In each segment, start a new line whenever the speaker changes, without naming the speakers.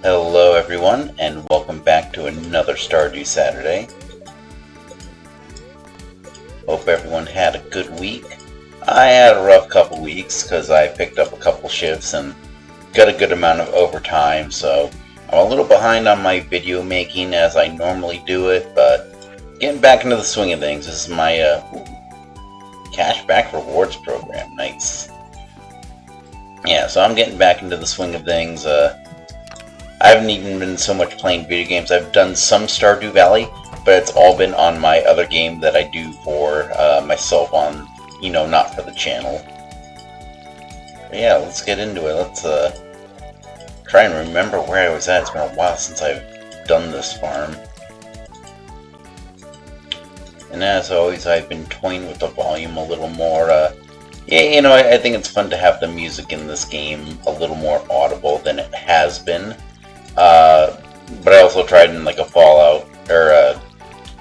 Hello everyone, and welcome back to another Stardew Saturday. Hope everyone had a good week. I had a rough couple weeks because I picked up a couple shifts and got a good amount of overtime, so I'm a little behind on my video making as I normally do it, but getting back into the swing of things. This is my cashback rewards program. Nice. Yeah, so I'm getting back into the swing of things. I haven't even been so much playing video games. I've done some Stardew Valley, but it's all been on my other game that I do for myself on, not for the channel. But yeah, let's get into it. Let's try and remember where I was at. It's been a while since I've done this farm. And as always, I've been toying with the volume a little more. Yeah, I think it's fun to have the music in this game a little more audible than it has been. But I also tried in like a Fallout, or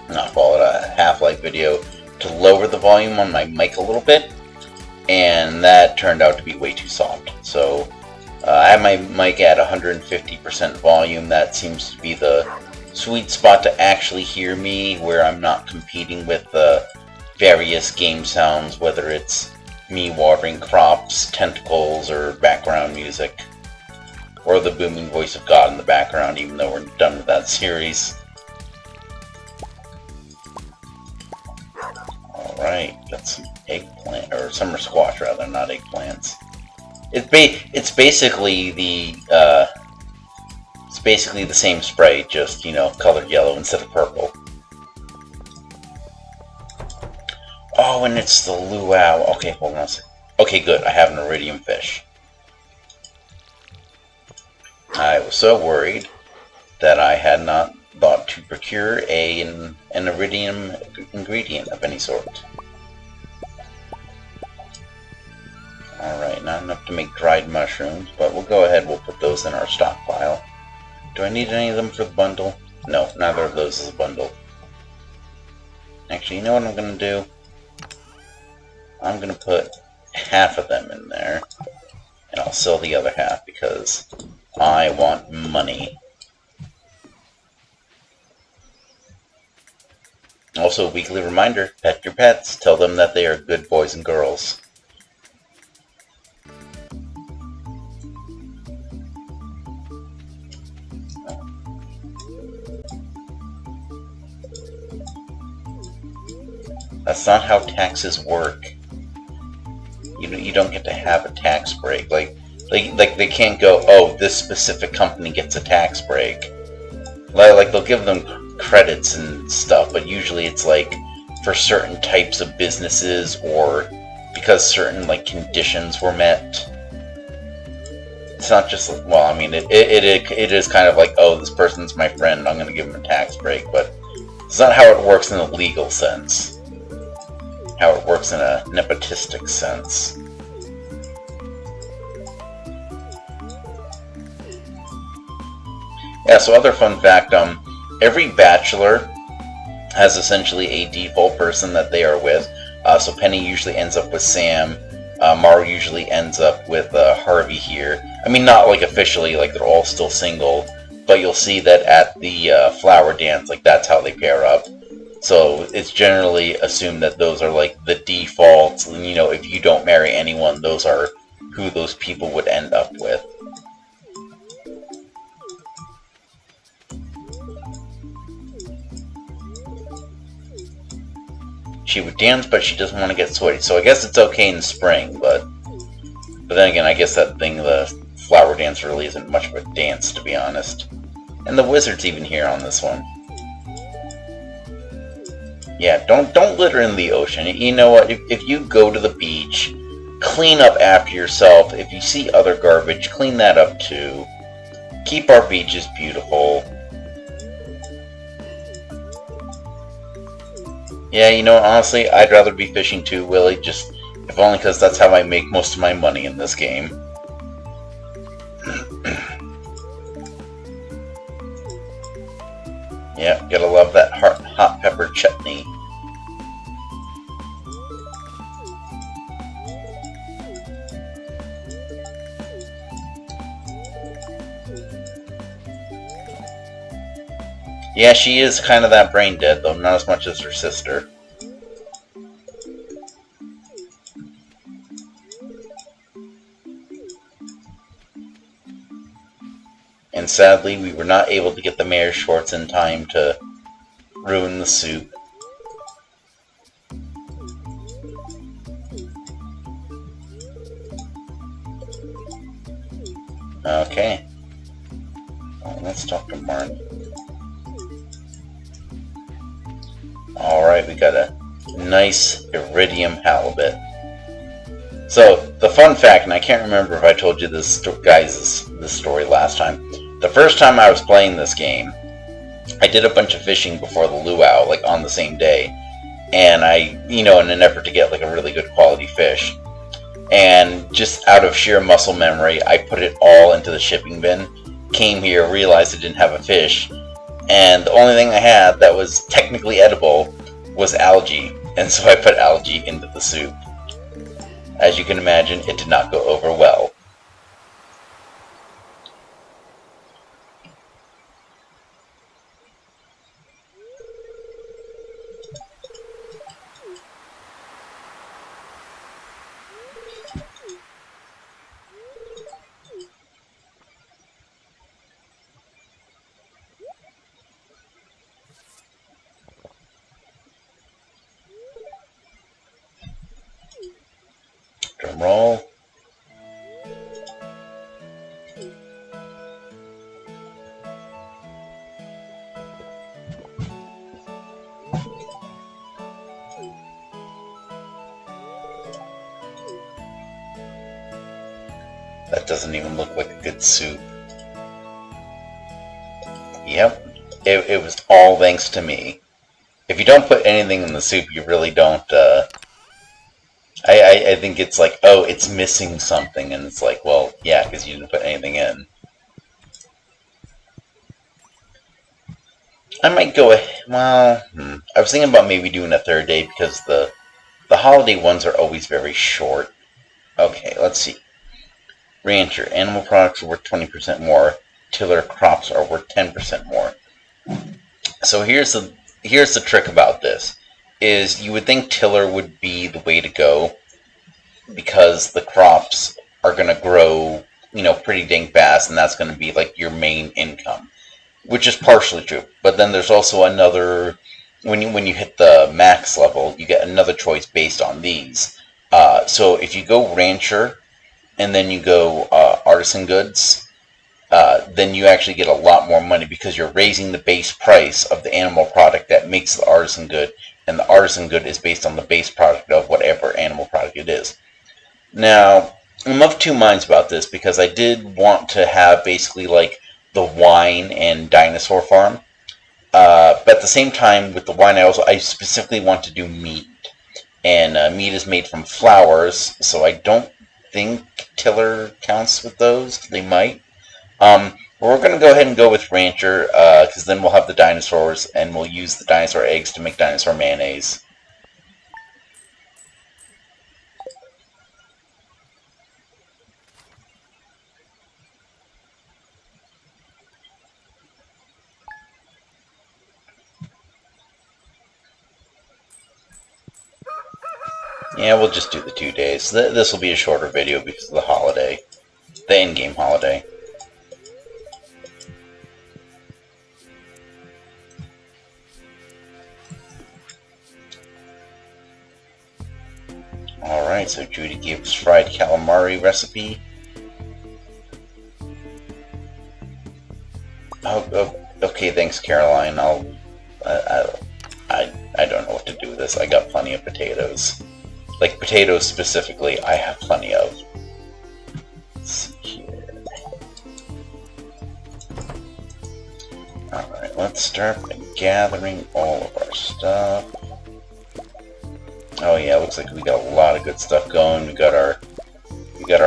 not Fallout, a Half-Life video to lower the volume on my mic a little bit, and that turned out to be way too soft. So I have my mic at 150% volume. That seems to be the sweet spot to actually hear me, where I'm not competing with various game sounds, whether it's me watering crops, tentacles, or background music. Or the booming voice of God in the background, even though we're done with that series. Alright, got some eggplant, or summer squash rather, not eggplants. It's basically the same spray, just, colored yellow instead of purple. Oh, and it's the luau. Okay, hold on a second. Okay, good, I have an iridium fish. I was so worried that I had not thought to procure an iridium ingredient of any sort. Alright, not enough to make dried mushrooms, but we'll go ahead, we'll put those in our stockpile. Do I need any of them for the bundle? No, neither of those is a bundle. Actually, you know what I'm going to do? I'm going to put half of them in there, and I'll sell the other half because I want money. Also, a weekly reminder, pet your pets. Tell them that they are good boys and girls. That's not how taxes work. You don't get to have a tax break. Like they can't go, oh, this specific company gets a tax break. Like they'll give them credits and stuff, but usually it's like for certain types of businesses or because certain conditions were met. It's not just well, I mean, it is kind of like, oh, this person's my friend, I'm gonna give him a tax break, but it's not how it works in a legal sense. How it works in a nepotistic sense. Yeah, so other fun fact, every bachelor has essentially a default person that they are with. So Penny usually ends up with Sam. Maru usually ends up with Harvey here. I mean, not officially, they're all still single, but you'll see that at the flower dance, that's how they pair up. So it's generally assumed that those are the defaults, and if you don't marry anyone, those are who those people would end up with. She would dance, but she doesn't want to get sweaty, so I guess it's okay in spring, but then again, I guess that thing, the flower dance, really isn't much of a dance, to be honest. And the wizard's even here on this one. Yeah, don't litter in the ocean. You know what? If you go to the beach, clean up after yourself. If you see other garbage, clean that up too. Keep our beaches beautiful. Yeah, honestly, I'd rather be fishing too, Willie, just if only because that's how I make most of my money in this game. Yeah, gotta love that hot pepper chutney. Yeah, she is kind of that brain dead, though not as much as her sister. And sadly, we were not able to get the mayor's shorts in time to ruin the soup. Okay. Well, let's talk to Martin. Alright, we got a nice iridium halibut. So, the fun fact, and I can't remember if I told you this, guys, this story last time. The first time I was playing this game, I did a bunch of fishing before the luau, like on the same day. And I, in an effort to get like a really good quality fish. And just out of sheer muscle memory, I put it all into the shipping bin, came here, realized I didn't have a fish, and the only thing I had that was technically edible was algae, and so I put algae into the soup. As you can imagine, it did not go over well. Drum roll. That doesn't even look like a good soup. Yep, it was all thanks to me. If you don't put anything in the soup, you really don't, I think it's like, oh, it's missing something, and it's like, well, yeah, because you didn't put anything in. I might go ahead, well, I was thinking about maybe doing a third day, because the holiday ones are always very short. Okay, let's see. Rancher, animal products are worth 20% more. Tiller, crops are worth 10% more. So here's the trick about this, is you would think tiller would be the way to go, because the crops are going to grow, pretty dang fast, and that's going to be like your main income, which is partially true. But then there's also another, when you hit the max level, you get another choice based on these. So if you go rancher, and then you go artisan goods, then you actually get a lot more money, because you're raising the base price of the animal product that makes the artisan good, and the artisan good is based on the base product of whatever animal product it is. Now, I'm of two minds about this, because I did want to have basically like the wine and dinosaur farm, but at the same time with the wine, I specifically want to do meat, and meat is made from flowers, so I don't think tiller counts with those. They might. We're going to go ahead and go with rancher, because then we'll have the dinosaurs, and we'll use the dinosaur eggs to make dinosaur mayonnaise. Yeah, we'll just do the 2 days. This will be a shorter video because of the holiday. The in-game holiday. Alright, so Judy gave us fried calamari recipe. Oh, okay, thanks, Caroline. I don't know what to do with this. I got plenty of potatoes. Like, potatoes specifically, I have plenty of. Let's see here. Alright, let's start by gathering all of our stuff. Oh yeah, looks like we got a lot of good stuff going. We got our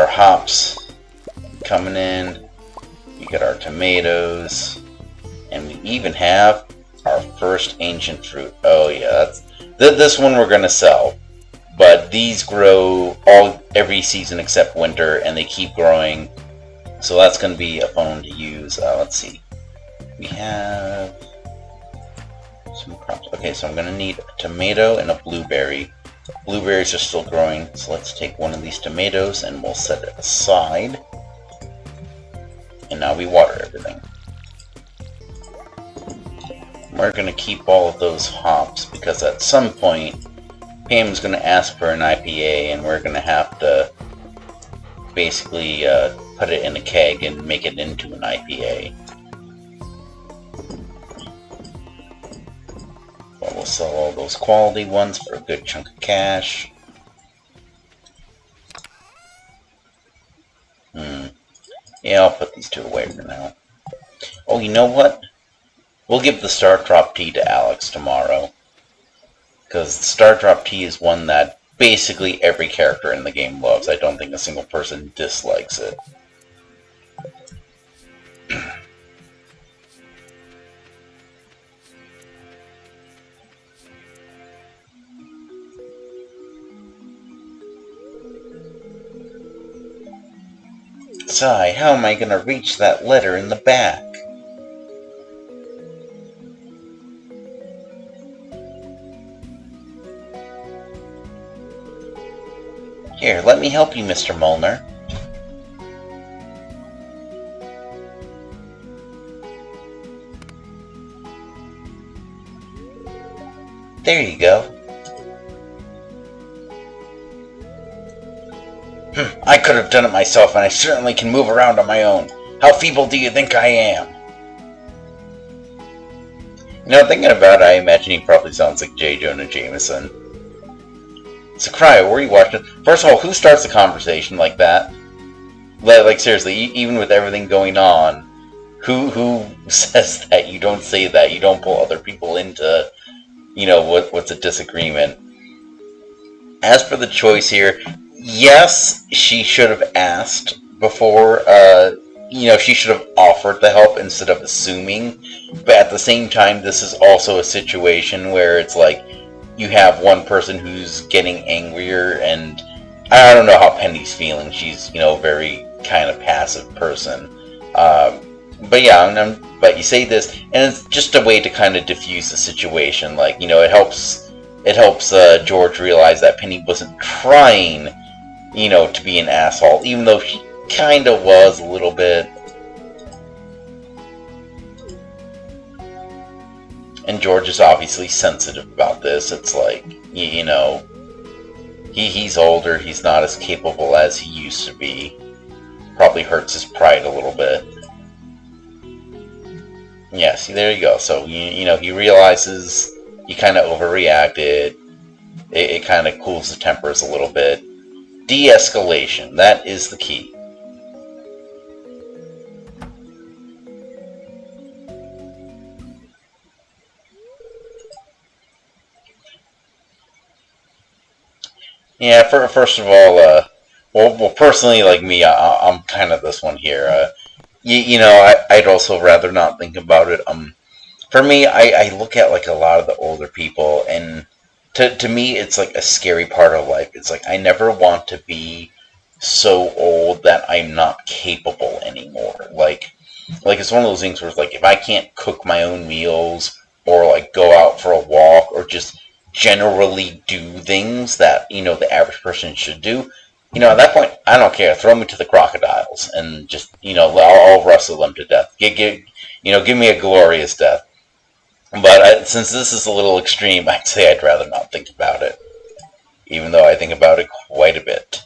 hops coming in. We got our tomatoes, and we even have our first ancient fruit. Oh yeah, this one we're gonna sell. But these grow every season except winter, and they keep growing. So that's gonna be a fun one to use. Let's see. We have some crops. Okay, so I'm gonna need a tomato and a blueberry. Blueberries are still growing, so let's take one of these tomatoes and we'll set it aside. And now we water everything. We're going to keep all of those hops because at some point Pam's going to ask for an IPA and we're going to have to basically put it in a keg and make it into an IPA. But we'll sell all those quality ones for a good chunk of cash. Yeah, I'll put these two away for now. Oh, you know what? We'll give the Star Drop Tea to Alex tomorrow. Because the Star Drop Tea is one that basically every character in the game loves. I don't think a single person dislikes it. Sigh, how am I going to reach that letter in the back? Here, let me help you, Mr. Molnar. There you go. I could have done it myself, and I certainly can move around on my own. How feeble do you think I am? You know, thinking about it, I imagine he probably sounds like J. Jonah Jameson. Sakurai, were you watching? First of all, who starts a conversation like that? Like seriously, even with everything going on, who says that? You don't say that. You don't pull other people into, you know, what's a disagreement. As for the choice here, yes, she should have asked before. You know, she should have offered the help instead of assuming. But at the same time, this is also a situation where it's like, you have one person who's getting angrier, and I don't know how Penny's feeling. She's, you know, a very kind of passive person. But yeah, but you say this, and it's just a way to kind of diffuse the situation. Like, you know, it helps George realize that Penny wasn't trying, you know, to be an asshole, even though she kind of was a little bit. And George is obviously sensitive about this. It's like, you know, he's older, he's not as capable as he used to be. Probably hurts his pride a little bit. Yeah, see, there you go. So, you know, he realizes he kind of overreacted. It kind of cools the tempers a little bit. De-escalation, that is the key. Yeah, first of all, well, personally, like me, I'm kind of this one here. You know, I'd also rather not think about it. For me, I look at like a lot of the older people, and to me, it's like a scary part of life. It's like I never want to be so old that I'm not capable anymore. Like it's one of those things where it's like if I can't cook my own meals, or like go out for a walk, or just generally do things that, you know, the average person should do, you know, at that point, I don't care. Throw me to the crocodiles and just, you know, I'll wrestle them to death. You know, give me a glorious death. But since this is a little extreme, I'd say I'd rather not think about it, even though I think about it quite a bit.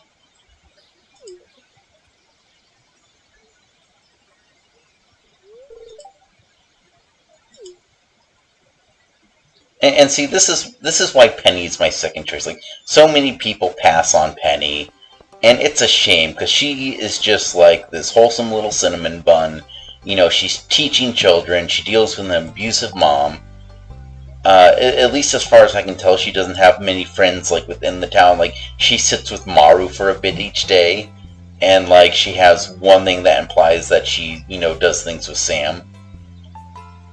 And see, this is why Penny's my second choice. Like, so many people pass on Penny, and it's a shame, because she is just like this wholesome little cinnamon bun. You know, she's teaching children, she deals with an abusive mom. At least as far as I can tell, she doesn't have many friends, like, within the town. Like, she sits with Maru for a bit each day, and, like, she has one thing that implies that she, you know, does things with Sam.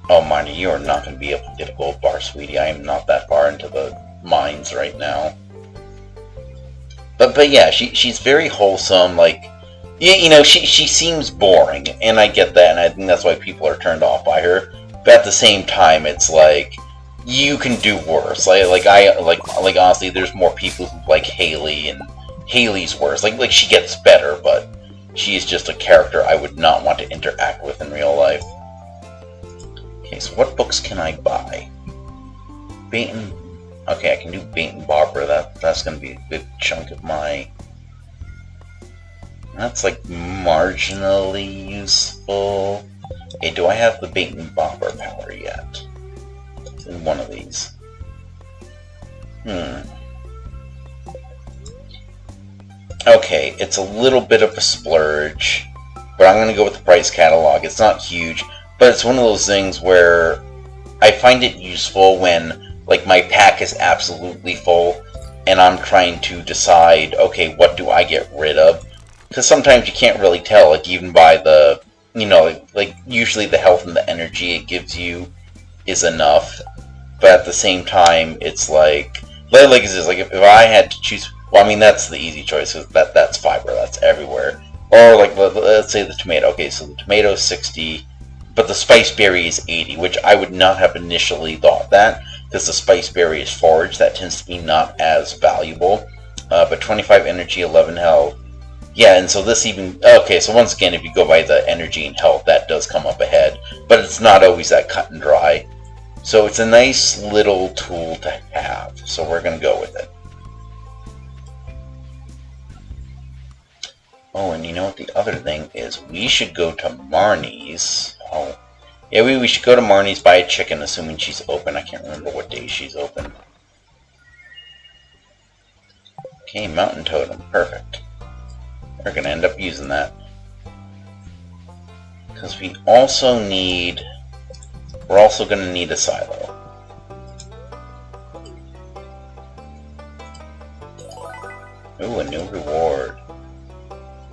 Oh, Marnie, you are not going to be able to get a gold bar, sweetie. I am not that far into the mines right now. But yeah, she's very wholesome. Like, you know, she seems boring, and I get that, and I think that's why people are turned off by her. But at the same time, it's like, you can do worse. Like honestly, there's more people who like Haley, and Haley's worse. Like she gets better, but she is just a character I would not want to interact with in real life. Okay, so what books can I buy? Bait and... Okay, I can do Bait and Barbara. That's going to be a good chunk of my... That's like marginally useful. Okay, do I have the Bait and Barbara power yet? It's in one of these. Okay, it's a little bit of a splurge, but I'm going to go with the price catalog. It's not huge, but it's one of those things where I find it useful when, like, my pack is absolutely full, and I'm trying to decide, okay, what do I get rid of? Because sometimes you can't really tell, like, even by the, you know, like, usually the health and the energy it gives you is enough, but at the same time, it's like it's just, like, if I had to choose, well, I mean, that's the easy choice, because that's fiber, that's everywhere. Or, like, let's say the tomato. Okay, so the tomato is 60, but the spice berry is 80, which I would not have initially thought that, because the spice berry is foraged. That tends to be not as valuable. But 25 energy, 11 health. Yeah, and so this even... Okay, so once again, if you go by the energy and health, that does come up ahead. But it's not always that cut and dry. So it's a nice little tool to have. So we're going to go with it. Oh, and you know what the other thing is? We should go to Marnie's. Oh, yeah, we should go to Marnie's, buy a chicken, assuming she's open. I can't remember what day she's open. Okay, mountain totem. Perfect. We're going to end up using that. Because we also need... We're also going to need a silo. Ooh, a new reward.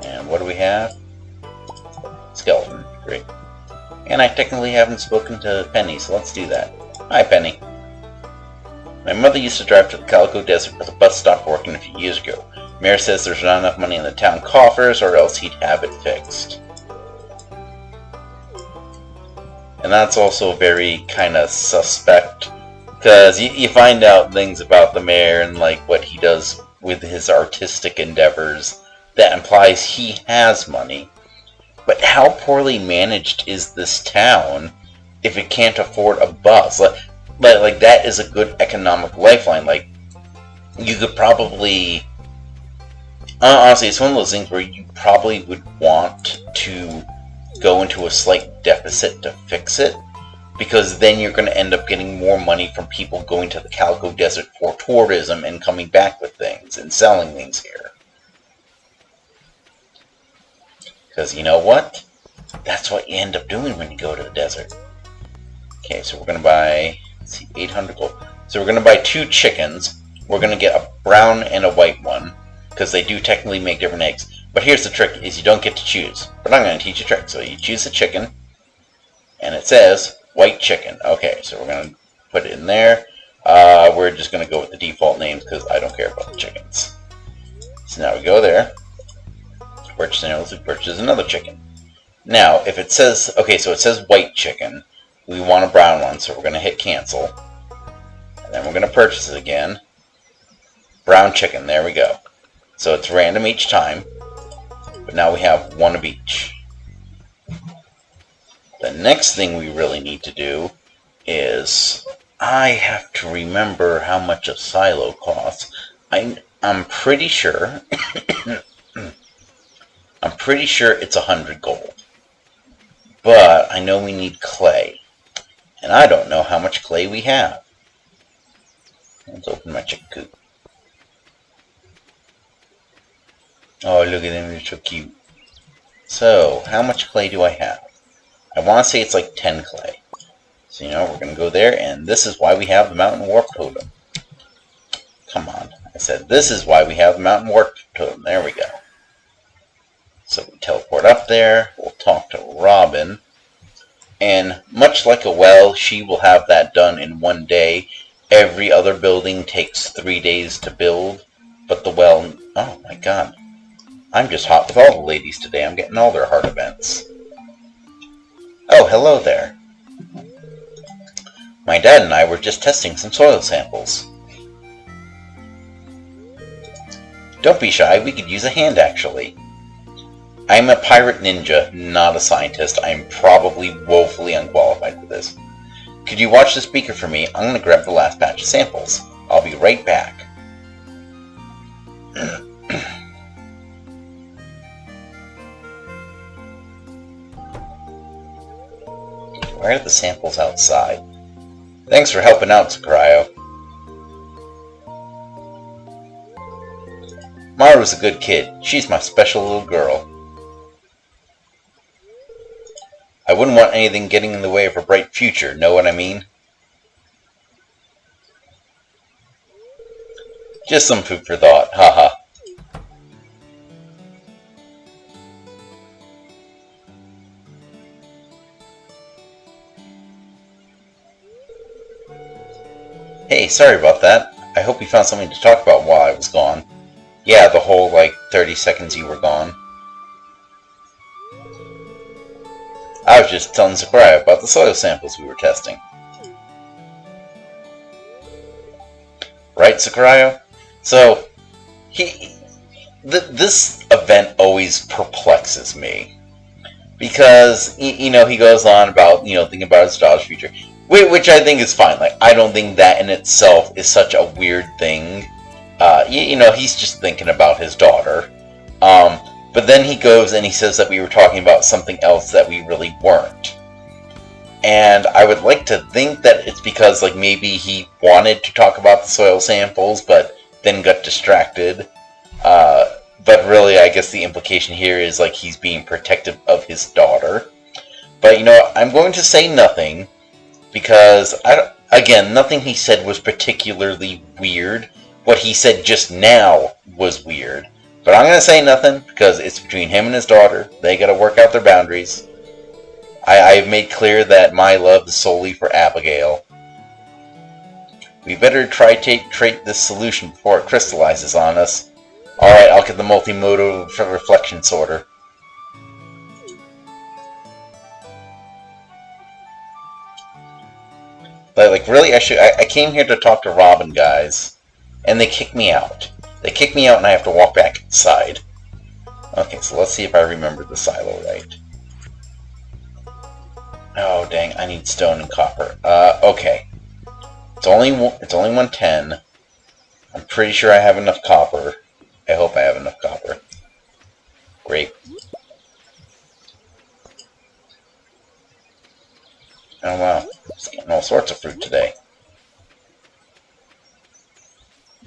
And what do we have? Skeleton. Great. And I technically haven't spoken to Penny, so let's do that. Hi, Penny. My mother used to drive to the Calico Desert, but the bus stopped working a few years ago. Mayor says there's not enough money in the town coffers, or else he'd have it fixed. And that's also very kind of suspect, because you find out things about the mayor and like what he does with his artistic endeavors that implies he has money. But how poorly managed is this town if it can't afford a bus? Like that is a good economic lifeline. Like, you could probably... honestly, it's one of those things where you probably would want to go into a slight deficit to fix it, because then you're going to end up getting more money from people going to the Calico Desert for tourism and coming back with things and selling things here. Because you know what? That's what you end up doing when you go to the desert. Okay, so we're going to buy, let's see, 800 gold. So we're going to buy 2 chickens. We're going to get a brown and a white one, because they do technically make different eggs. But here's the trick, is you don't get to choose. But I'm going to teach you a trick. So you choose the chicken, and it says white chicken. Okay, so we're going to put it in there. We're just going to go with the default names, because I don't care about the chickens. So now we go there. Purchase animals, we purchase another chicken. Now, if it says, okay, so it says white chicken, we want a brown one, so we're going to hit cancel. And then we're going to purchase it again. Brown chicken, there we go. So it's random each time, but now we have 1 of each. The next thing we really need to do is, I have to remember how much a silo costs. I'm pretty sure... I'm pretty sure it's 100 gold. But I know we need clay. And I don't know how much clay we have. Let's open my chicken coop. Oh, look at them, they're so cute. So, how much clay do I have? I want to say it's like 10 clay. So, you know, we're going to go there, and this is why we have the mountain warp totem. Come on. I said this is why we have the mountain warp totem. There we go. So we teleport up there, we'll talk to Robin, and much like a well, she will have that done in 1 day. Every other building takes 3 days to build, but the well... Oh my god. I'm just hot with all the ladies today. I'm getting all their heart events. Oh, hello there. My dad and I were just testing some soil samples. Don't be shy, we could use a hand actually. I'm a pirate ninja, not a scientist. I'm probably woefully unqualified for this. Could you watch the speaker for me? I'm going to grab the last batch of samples. I'll be right back. Why are the samples outside? Thanks for helping out, Sakurai. Maru's a good kid. She's my special little girl. I wouldn't want anything getting in the way of her bright future, know what I mean? Just some food for thought, haha. Hey, sorry about that. I hope you found something to talk about while I was gone. Yeah, the whole, 30 seconds you were gone. I was just telling Sakurai about the soil samples we were testing. Right, Sakurai? So, this event always perplexes me. Because, he goes on about, thinking about his daughter's future. Which I think is fine. I don't think that in itself is such a weird thing. He's just thinking about his daughter. But then he goes and he says that we were talking about something else that we really weren't. And I would like to think that it's because, maybe he wanted to talk about the soil samples, but then got distracted. But really, I guess the implication here is, he's being protective of his daughter. But, I'm going to say nothing, because, nothing he said was particularly weird. What he said just now was weird. But I'm going to say nothing, because it's between him and his daughter. They got to work out their boundaries. I've made clear that my love is solely for Abigail. We better try to trait this solution before it crystallizes on us. Alright, I'll get the multimodal reflection sorter. Really, I came here to talk to Robin, guys. And they kicked me out. They kicked me out and I have to walk back inside. Okay, so let's see if I remember the silo right. Oh, dang, I need stone and copper. Okay. It's only 110. I'm pretty sure I have enough copper. I hope I have enough copper. Great. Oh, wow. It's getting all sorts of fruit today.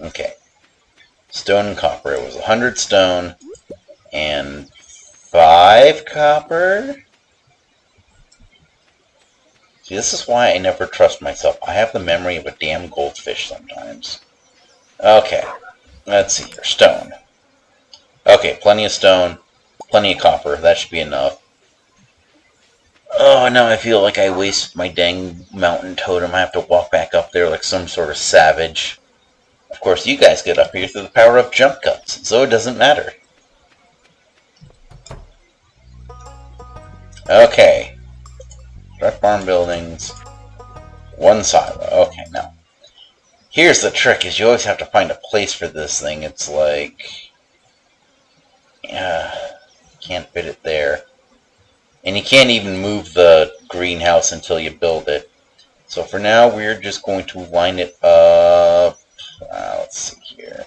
Okay. Stone and copper. It was 100 stone and 5 copper. See, this is why I never trust myself. I have the memory of a damn goldfish sometimes. Okay. Let's see here. Stone. Okay, plenty of stone. Plenty of copper. That should be enough. Oh, now I feel like I wasted my dang mountain totem. I have to walk back up there like some sort of savage. Of course, you guys get up here through the power of jump cuts, so it doesn't matter. Okay. Direct farm buildings. 1 silo. Okay, now. Here's the trick, is you always have to find a place for this thing. It's can't fit it there. And you can't even move the greenhouse until you build it. So for now, we're just going to line it up. Let's see here.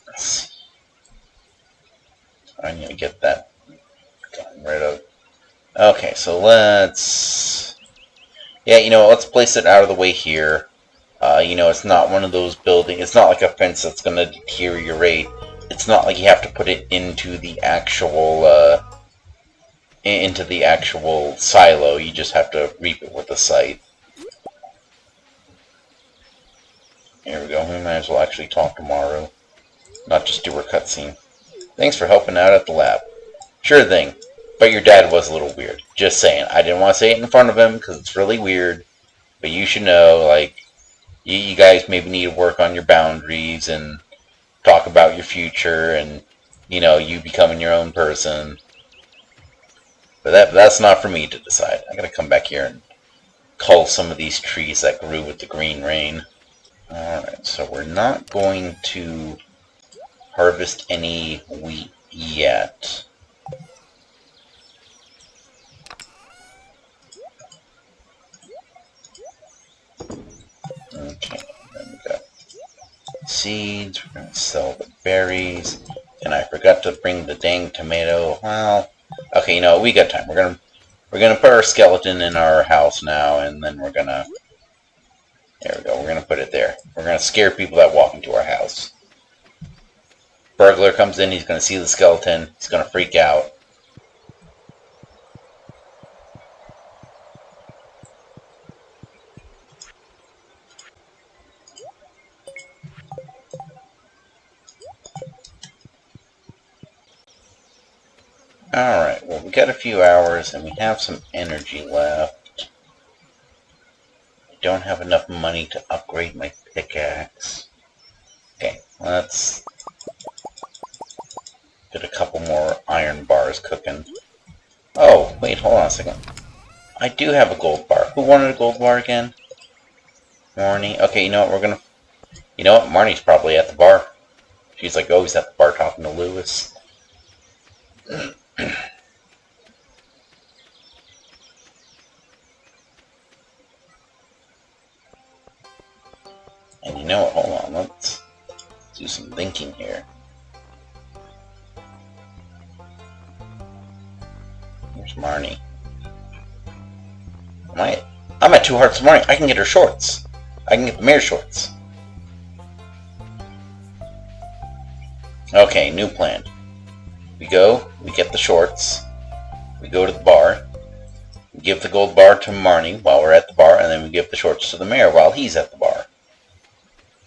Let's see. I need to get that gotten rid of. Okay, so let's... Yeah, let's place it out of the way here. It's not one of those buildings. It's not like a fence that's going to deteriorate. It's not like you have to put it into the actual silo. You just have to reap it with a scythe. Here we go. We might as well actually talk to Maru, not just do her cutscene. Thanks for helping out at the lab. Sure thing. But your dad was a little weird. Just saying. I didn't want to say it in front of him because it's really weird. But you should know, you guys maybe need to work on your boundaries and talk about your future and, you becoming your own person. But that's not for me to decide. I gotta come back here and cull some of these trees that grew with the green rain. Alright, so we're not going to harvest any wheat yet. Okay, then we got seeds. We're going to sell the berries. And I forgot to bring the dang tomato. Well, okay, you know, we got time. We're gonna put our skeleton in our house now, and then we're gonna... There we go. We're gonna put it there. We're gonna scare people that walk into our house. Burglar comes in. He's gonna see the skeleton. He's gonna freak out. Alright, well, we got a few hours, and we have some energy left. I don't have enough money to upgrade my pickaxe. Okay, let's get a couple more iron bars cooking. Oh, wait, hold on a second. I do have a gold bar. Who wanted a gold bar again? Marnie. Okay, you know what, You know what, Marnie's probably at the bar. She's like always at the bar talking to Lewis. And you know what, hold on, let's do some thinking here. Where's Marnie? I'm at 2 hearts of Marnie. I can get her shorts. I can get the mayor's shorts. Okay, new plan. We get the shorts, we go to the bar, we give the gold bar to Marnie while we're at the bar, and then we give the shorts to the mayor while he's at the bar.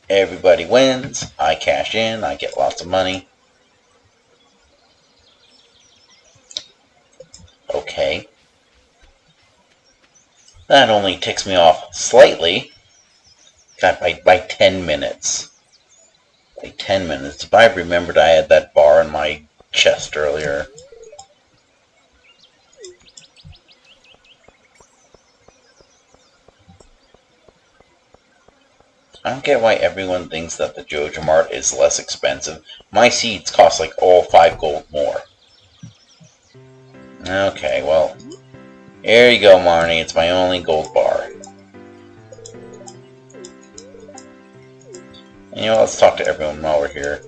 Everybody wins, I cash in, I get lots of money. Okay. That only ticks me off slightly. God, by 10 minutes. By 10 minutes. If I remembered I had that bar in my chest earlier. I don't get why everyone thinks that the Joja Mart is less expensive. My seeds cost like all 5 gold more. Okay, well, here you go, Marnie. It's my only gold bar. And, you know, let's talk to everyone while we're here.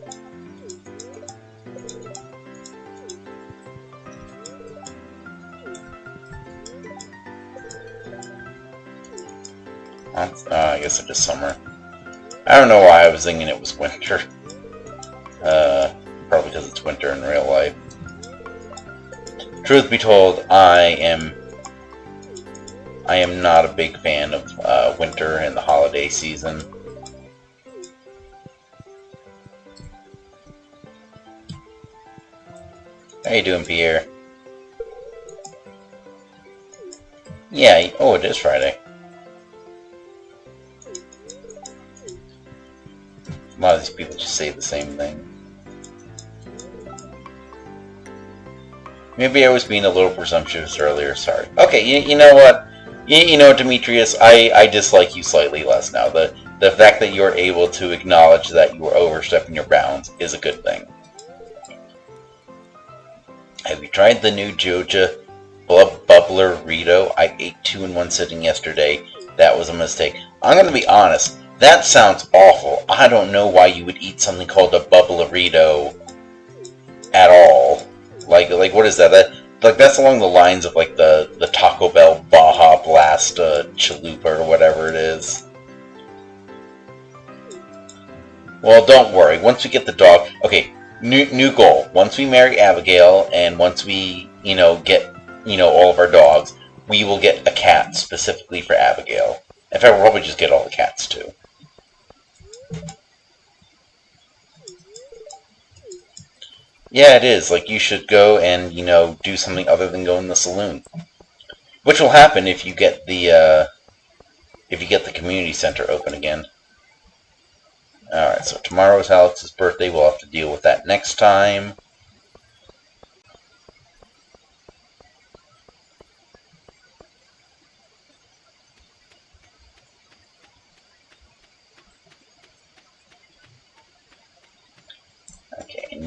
I guess it is summer. I don't know why I was thinking it was winter. Probably because it's winter in real life. Truth be told, I am not a big fan of winter and the holiday season. How you doing, Pierre? Yeah, oh, it is Friday. A lot of these people just say the same thing. Maybe I was being a little presumptuous earlier, sorry. Okay, you know what? You know, Demetrius, I dislike you slightly less now. The fact that you're able to acknowledge that you were overstepping your bounds is a good thing. Have you tried the new Joja Bubbler Rito? I ate 2 in one sitting yesterday. That was a mistake. I'm going to be honest. That sounds awful. I don't know why you would eat something called a Bubblerito at all. Like what is that? That's along the lines of like the Taco Bell Baja Blast Chalupa or whatever it is. Well, don't worry. Once we get the dog, okay. New goal. Once we marry Abigail and once we get all of our dogs, we will get a cat specifically for Abigail. In fact, we'll probably just get all the cats too. Yeah, it is. Like, you should go and, do something other than go in the saloon. Which will happen if you get the community center open again. Alright, so tomorrow is Alex's birthday. We'll have to deal with that next time.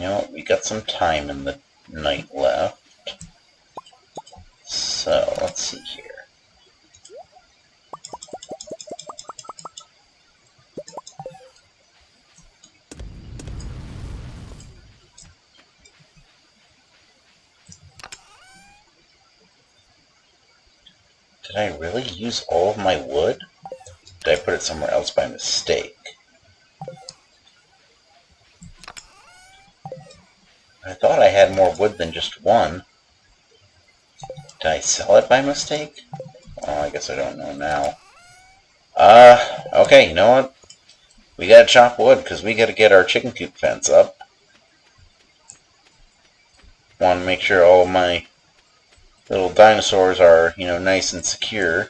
know, we got some time in the night left. So, let's see here. Did I really use all of my wood? Did I put it somewhere else by mistake? I thought I had more wood than just one. Did I sell it by mistake? Oh, I guess I don't know now. Okay, you know what? We gotta chop wood, because we gotta get our chicken coop fence up. Want to make sure all of my little dinosaurs are, you know, nice and secure.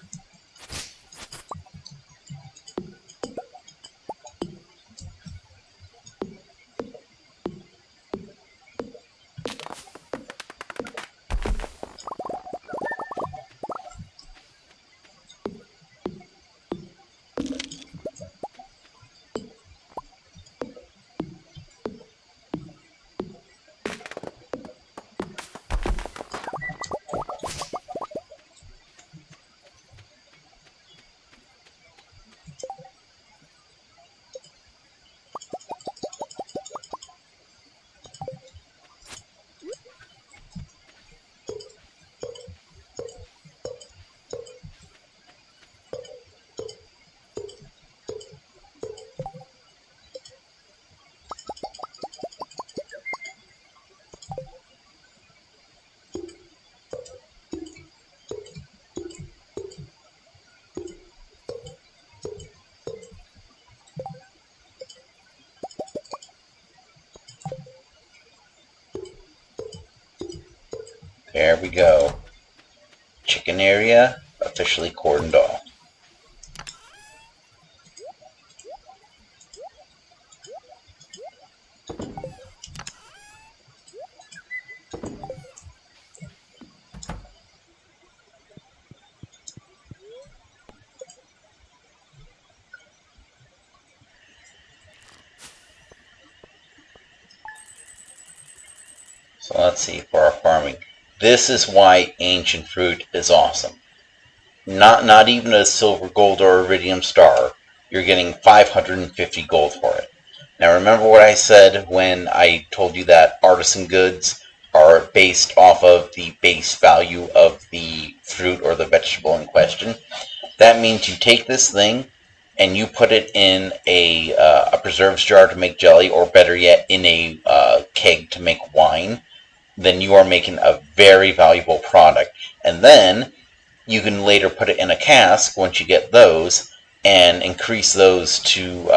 There we go. Chicken area officially cordoned off. So let's see, for our farming. This is why ancient fruit is awesome. Not even a silver, gold, or iridium star. You're getting 550 gold for it. Now remember what I said when I told you that artisan goods are based off of the base value of the fruit or the vegetable in question? That means you take this thing and you put it in a preserves jar to make jelly, or better yet, in a keg to make wine. Then you are making a very valuable product. And then you can later put it in a cask once you get those, and increase those to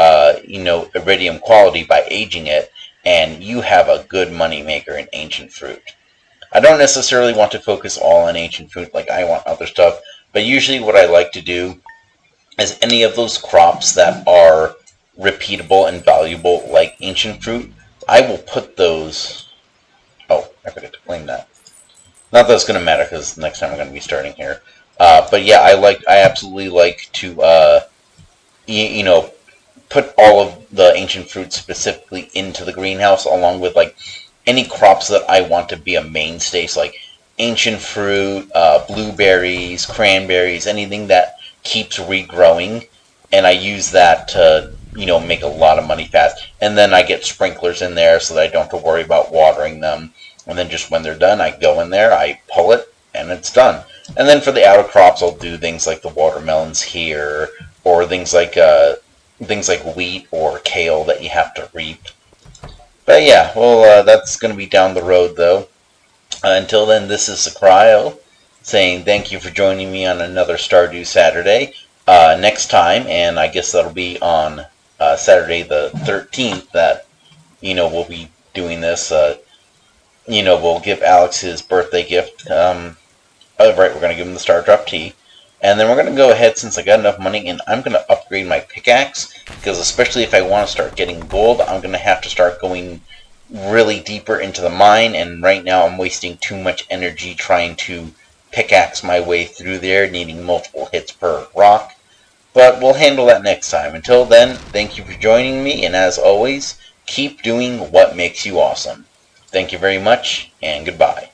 iridium quality by aging it, and you have a good money maker in ancient fruit. I don't necessarily want to focus all on ancient fruit, like I want other stuff, but usually what I like to do is any of those crops that are repeatable and valuable, like ancient fruit, I will put those. Oh, I forgot to claim that. Not that it's going to matter, because next time I'm going to be starting here. But yeah, I absolutely like to, put all of the ancient fruits specifically into the greenhouse, along with like any crops that I want to be a mainstay, so like ancient fruit, blueberries, cranberries, anything that keeps regrowing, and I use that to make a lot of money fast. And then I get sprinklers in there so that I don't have to worry about watering them. And then just when they're done, I go in there, I pull it, and it's done. And then for the outer crops, I'll do things like the watermelons here, or things like wheat or kale that you have to reap. But yeah, well, that's going to be down the road, though. Until then, this is Cryo saying thank you for joining me on another Stardew Saturday. Next time, and I guess that'll be on Saturday the 13th, that we'll be doing this. We'll give Alex his birthday gift. Oh, right, we're going to give him the Star Drop Tea. And then we're going to go ahead, since I got enough money, and I'm going to upgrade my pickaxe, because especially if I want to start getting gold, I'm going to have to start going really deeper into the mine, and right now I'm wasting too much energy trying to pickaxe my way through there, needing multiple hits per rock. But we'll handle that next time. Until then, thank you for joining me, and as always, keep doing what makes you awesome. Thank you very much, and goodbye.